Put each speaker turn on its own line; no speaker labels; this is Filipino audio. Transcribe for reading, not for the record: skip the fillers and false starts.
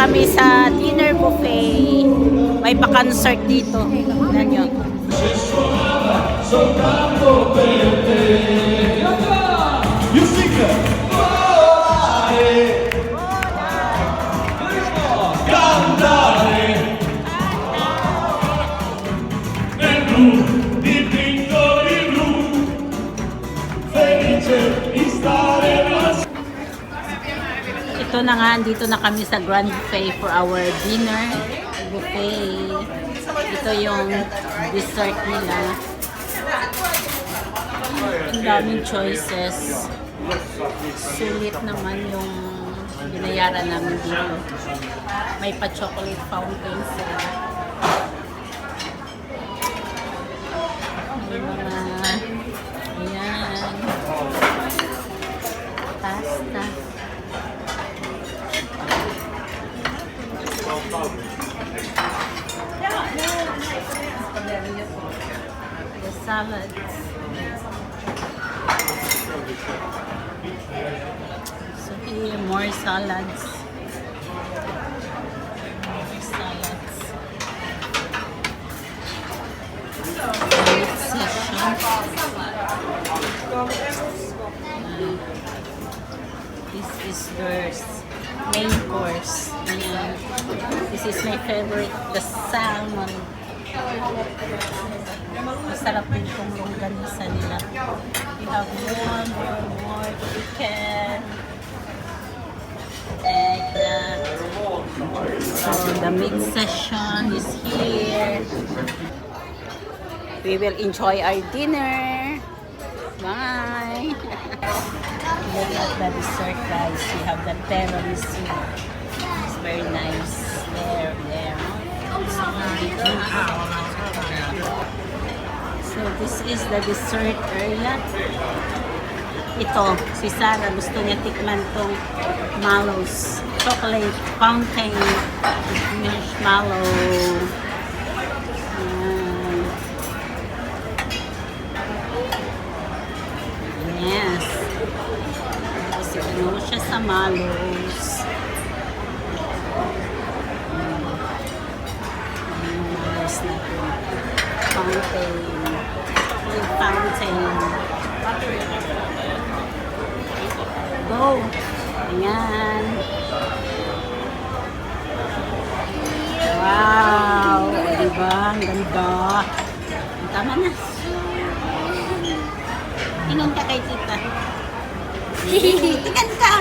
kami sa dinner buffet. May pa-concert dito. Tignan nyo. Ito na nga, dito na kami sa Grand Buffet for our dinner buffet. Ito yung dessert nila. Ang daming choices. Sulit naman yung binayaran namin dito. May pa-chocolate fountain sila. May mga, ayan, pasta. The salads. So here, more salads. More salads. Meat section. This is yours. Main course. Ayan. This is my favorite, the salmon. Masarap din itong longganisa nila. We have more chicken. Eggplant. So the meat session is here. We will enjoy our dinner. Bye! Look at the dessert, guys. We have the tiramisu. It's very nice. There. So this is the dessert area. Ito, si Sarah gusto niya tikman tong mallows. Chocolate fountain marshmallow. Yes. Kasi ano siya sa mallows. Mallows na ito. Fountain. Fountain. Go! Ayan. Wow! Diba? Ang ganda. Tama na. Inom ka kay tita. Tigan ka!